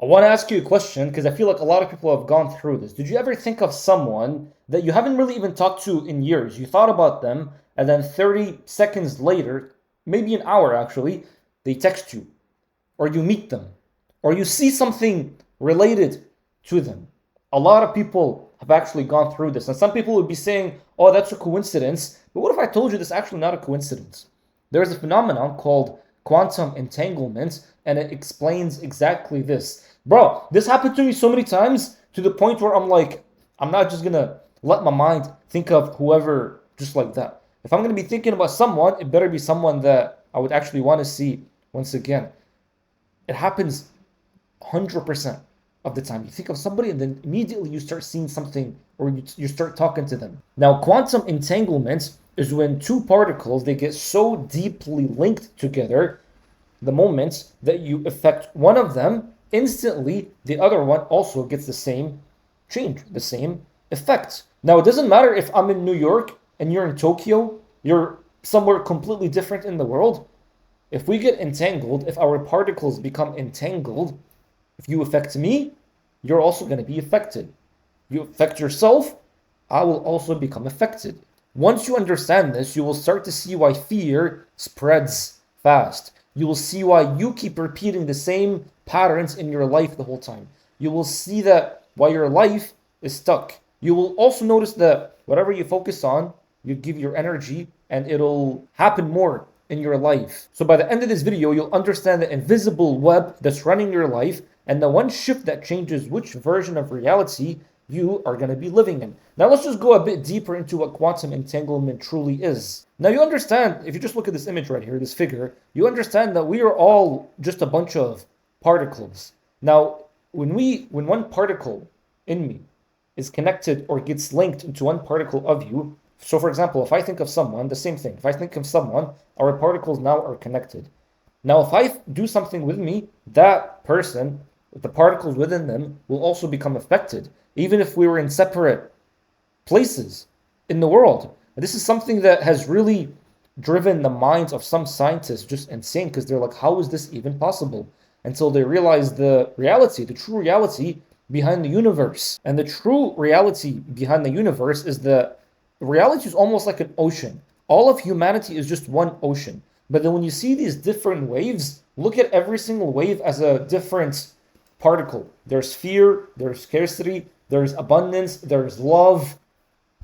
I want to ask you a question because I feel like a lot of people have gone through this. Did you ever think of someone that you haven't really even talked to in years? You thought about them, and then 30 seconds later, maybe an hour actually, they text you, or you meet them, or you see something related to them. A lot of people have actually gone through this, and some people would be saying, oh, that's a coincidence. But what if I told you this is actually not a coincidence? There's a phenomenon called quantum entanglement, and it explains exactly this. Bro, this happened to me so many times to the point where I'm like, I'm not just gonna let my mind think of whoever just like that. If I'm gonna be thinking about someone, it better be someone that I would actually want to see once again. It happens 100% of the time. You think of somebody and then immediately you start seeing something or you start talking to them. Now, quantum entanglement is when two particles they get so deeply linked together the moment that you affect one of them, instantly the other one also gets the same change, the same effect. Now, it doesn't matter if I'm in New York and you're in Tokyo, you're somewhere completely different in the world. If we get entangled, if our particles become entangled, if you affect me, you're also going to be affected. You affect yourself, I will also become affected. Once you understand this, you will start to see why fear spreads fast. You will see why you keep repeating the same patterns in your life the whole time. You will see that why your life is stuck. You will also notice that whatever you focus on, you give your energy and it'll happen more in your life. So by the end of this video, you'll understand the invisible web that's running your life and the one shift that changes which version of reality you are going to be living in. Now let's just go a bit deeper into what quantum entanglement truly is. Now you understand, if you just look at this image right here, this figure, you understand that we are all just a bunch of particles. Now, when one particle in me is connected or gets linked into one particle of you, so for example, if I think of someone, the same thing. If I think of someone, our particles now are connected. Now, if I do something with me, that person, the particles within them, will also become affected, even if we were in separate places in the world. This is something that has really driven the minds of some scientists just insane because they're like, how is this even possible? Until they realize the reality, the true reality behind the universe. And the true reality behind the universe is that reality is almost like an ocean. All of humanity is just one ocean. But then when you see these different waves, look at every single wave as a different particle. There's fear, there's scarcity, there's abundance, there's love.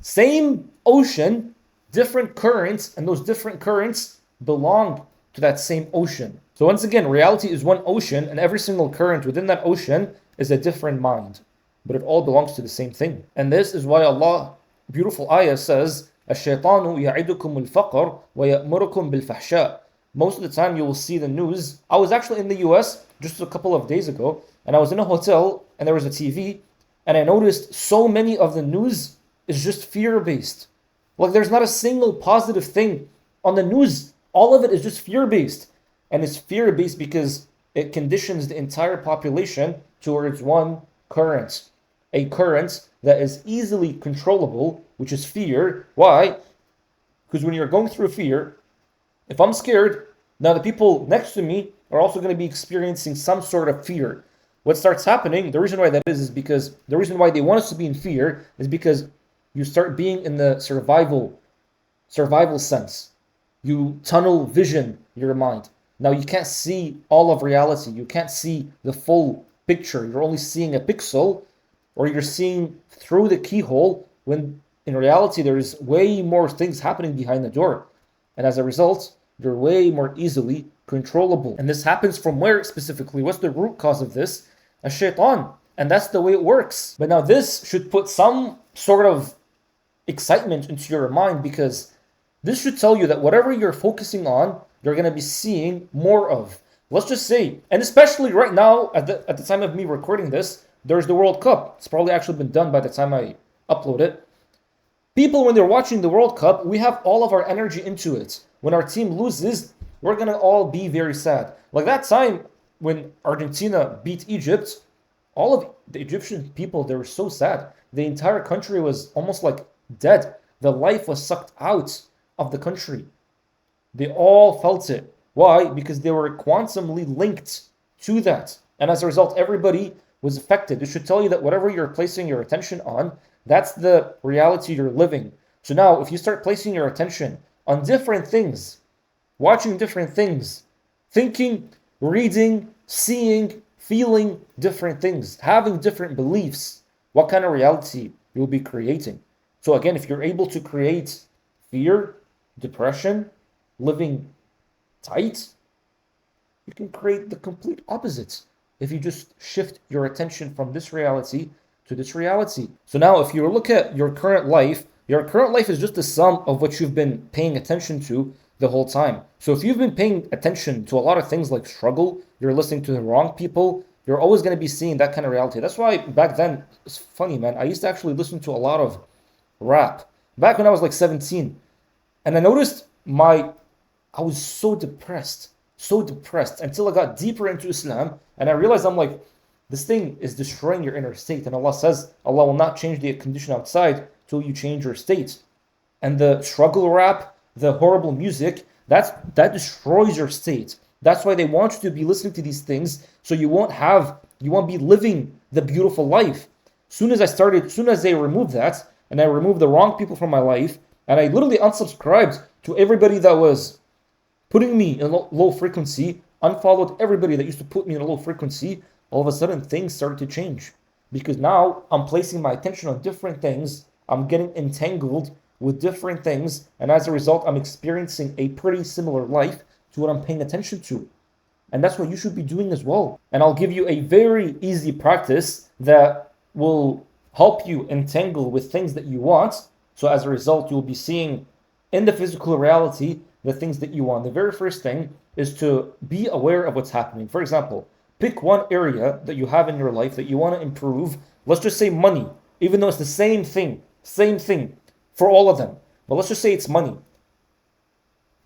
Same ocean, different currents, and those different currents belong to that same ocean. So once again, reality is one ocean, and every single current within that ocean is a different mind. But it all belongs to the same thing. And this is why Allah, beautiful ayah, says, الشيطان يعدكم الفقر ويأمركم بالفحشاء. Most of the time you will see the news. I was actually in the US just a couple of days ago, and I was in a hotel, and there was a TV, and I noticed so many of the news is just fear-based. Like there's not a single positive thing on the news. All of it is just fear-based. And it's fear-based because it conditions the entire population towards one current. A current that is easily controllable, which is fear. Why? Because when you're going through fear, if I'm scared, now the people next to me are also going to be experiencing some sort of fear. What starts happening, the reason why that is because the reason why they want us to be in fear is because you start being in the survival sense. You tunnel vision your mind. Now you can't see all of reality. You can't see the full picture. You're only seeing a pixel, or you're seeing through the keyhole when in reality there's way more things happening behind the door. And as a result, you're way more easily controllable. And this happens from where specifically? What's the root cause of this? A shaitan. And that's the way it works. But now this should put some sort of excitement into your mind, because this should tell you that whatever you're focusing on, you're going to be seeing more of. Let's just say, and especially right now, at the time of me recording this, there's the World Cup. It's probably actually been done by the time I upload it. People, when they're watching the World Cup, we have all of our energy into it. When our team loses, we're going to all be very sad. Like that time when Argentina beat Egypt, all of the Egyptian people, they were so sad. The entire country was almost like dead. The life was sucked out of the country. They all felt it. Why? Because they were quantumly linked to that. And as a result, everybody was affected. It should tell you that whatever you're placing your attention on, that's the reality you're living. So now, if you start placing your attention on different things, watching different things, thinking, reading, seeing, feeling different things, having different beliefs, what kind of reality you'll be creating. So again, if you're able to create fear, depression, living tight, you can create the complete opposite if you just shift your attention from this reality to this reality. So now if you look at your current life is just the sum of what you've been paying attention to the whole time. So if you've been paying attention to a lot of things like struggle, you're listening to the wrong people, you're always going to be seeing that kind of reality. That's why back then, it's funny, man, I used to actually listen to a lot of rap back when I was like 17. And I noticed I was so depressed until I got deeper into Islam, and I realized I'm like, this thing is destroying your inner state. And Allah says, Allah will not change the condition outside till you change your state. And the struggle rap, the horrible music, that destroys your state. That's why they want you to be listening to these things, so you won't be living the beautiful life. Soon as they removed that, and I removed the wrong people from my life, and I literally unsubscribed to everybody that was putting me in low frequency, unfollowed everybody that used to put me in a low frequency, all of a sudden things started to change. Because now I'm placing my attention on different things, I'm getting entangled with different things, and as a result, I'm experiencing a pretty similar life to what I'm paying attention to. And that's what you should be doing as well. And I'll give you a very easy practice that will help you entangle with things that you want. So as a result, you'll be seeing in the physical reality the things that you want. The very first thing is to be aware of what's happening. For example, pick one area that you have in your life that you want to improve. Let's just say money, even though it's the same thing for all of them. But let's just say it's money.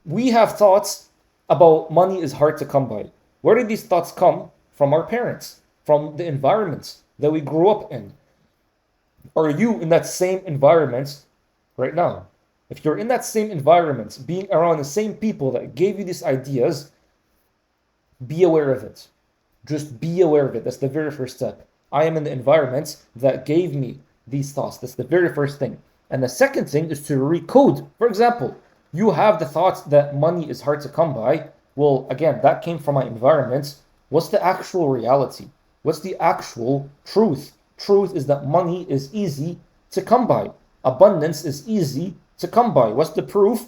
We have thoughts about money is hard to come by. Where did these thoughts come? From our parents, from the environment that we grew up in. Are you in that same environment right now? If you're in that same environment, being around the same people that gave you these ideas, be aware of it. Just be aware of it. That's the very first step. I am in the environment that gave me these thoughts. That's the very first thing. And the second thing is to recode. For example, you have the thoughts that money is hard to come by. Well, again, that came from my environment. What's the actual reality? What's the actual truth? Truth is that money is easy to come by. Abundance is easy to come by. What's the proof?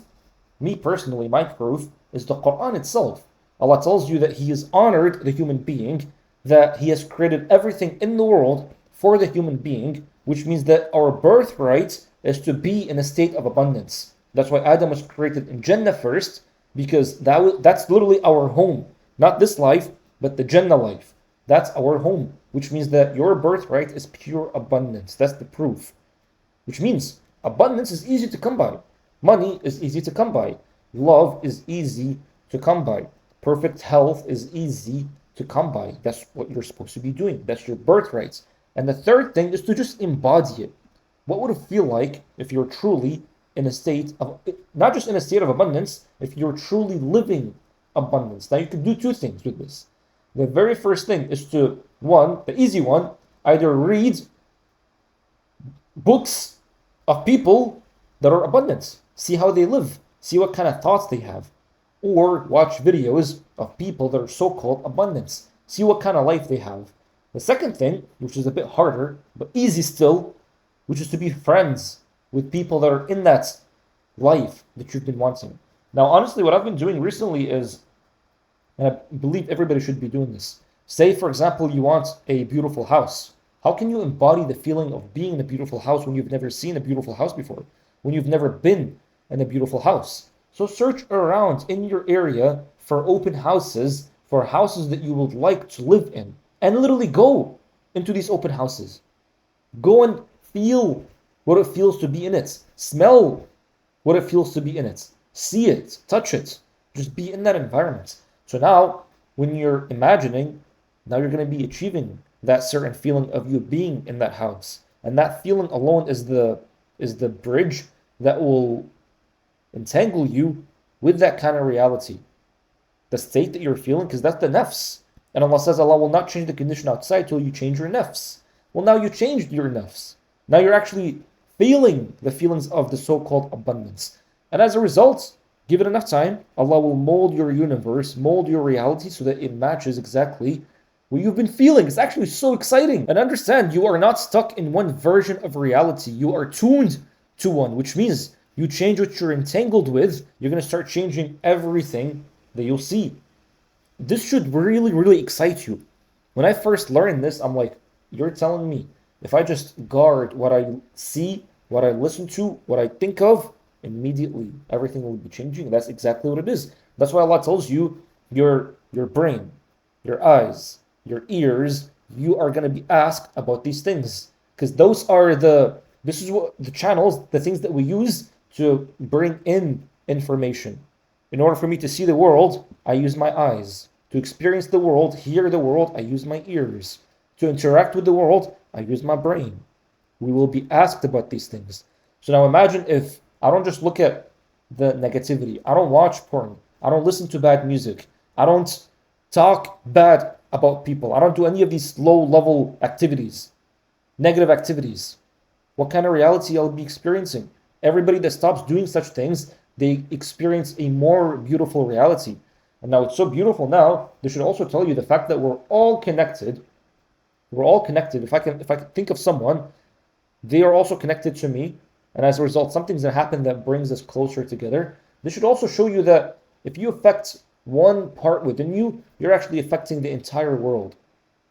Me personally, my proof is the Quran itself. Allah tells you that He has honored the human being, that He has created everything in the world for the human being, which means that our birthright is to be in a state of abundance. That's why Adam was created in Jannah first, because that's literally our home. Not this life, but the Jannah life. That's our home, which means that your birthright is pure abundance. That's the proof. Which means abundance is easy to come by. Money is easy to come by. Love is easy to come by. Perfect health is easy to come by. That's what you're supposed to be doing. That's your birthright. And the third thing is to just embody it. What would it feel like if you're truly in a state of, not just in a state of abundance, if you're truly living abundance? Now you can do two things with this. The very first thing is to, the easy one, either read books of people that are abundant. See how they live. See what kind of thoughts they have. Or watch videos of people that are so-called abundance. See what kind of life they have. The second thing, which is a bit harder, but easy still, which is to be friends with people that are in that life that you've been wanting. Now, honestly, what I've been doing recently is, and I believe everybody should be doing this. Say, for example, you want a beautiful house. How can you embody the feeling of being in a beautiful house when you've never seen a beautiful house before? When you've never been in a beautiful house? So search around in your area for open houses, for houses that you would like to live in. And literally go into these open houses. Go and feel what it feels to be in it. Smell what it feels to be in it. See it, touch it. Just be in that environment. So now, when you're imagining, now you're going to be achieving that certain feeling of you being in that house. And that feeling alone is the bridge that will entangle you with that kind of reality. The state that you're feeling, because that's the nafs. And Allah says Allah will not change the condition outside till you change your nafs. Well, now you changed your nafs. Now you're actually feeling the feelings of the so-called abundance. And as a result, give it enough time, Allah will mold your universe, mold your reality so that it matches exactly what you've been feeling. It's actually so exciting. And understand, you are not stuck in one version of reality. You are tuned to one, which means you change what you're entangled with, you're going to start changing everything that you'll see. This should really, really excite you. When I first learned this, I'm like, you're telling me if I just guard what I see, what I listen to, what I think of, immediately everything will be changing. That's exactly what it is. That's why Allah tells you your brain, your eyes, your ears, you are going to be asked about these things. Because this is what the channels, the things that we use to bring in information. In order for me to see the world, I use my eyes. To experience the world, hear the world, I use my ears. To interact with the world, I use my brain. We will be asked about these things. So now imagine if I don't just look at the negativity. I don't watch porn. I don't listen to bad music. I don't talk bad about people. I don't do any of these low-level activities, negative activities. What kind of reality I'll be experiencing? Everybody that stops doing such things, they experience a more beautiful reality. And now it's so beautiful now, this should also tell you the fact that we're all connected. We're all connected. If I can think of someone, they are also connected to me. And as a result, something's going to happen that brings us closer together. This should also show you that if you affect one part within you, you're actually affecting the entire world.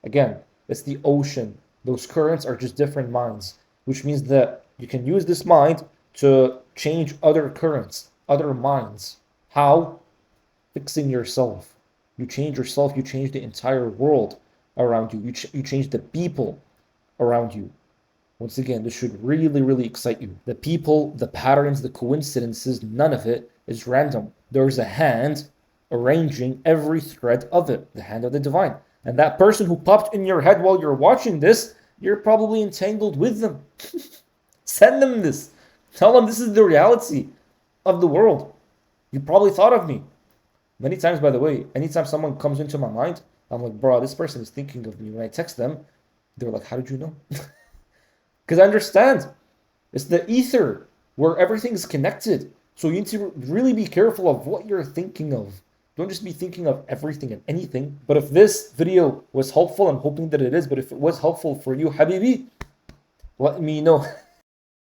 Again, it's the ocean. Those currents are just different minds, which means that you can use this mind to change other currents, other minds. How? Fixing yourself. You change yourself, you change the entire world around you. You change the people around you. Once again, this should really, really excite you. The people, the patterns, the coincidences, none of it is random. There's a hand arranging every thread of it, the hand of the divine. And that person who popped in your head while you're watching this, you're probably entangled with them. Send them this. Tell them this is the reality of the world. You probably thought of me. Many times, by the way, anytime someone comes into my mind, I'm like, bro, this person is thinking of me. When I text them, they're like, how did you know? Because I understand. It's the ether where everything is connected. So you need to really be careful of what you're thinking of. Don't just be thinking of everything and anything. But if this video was helpful, I'm hoping that it is. But if it was helpful for you, Habibi, let me know.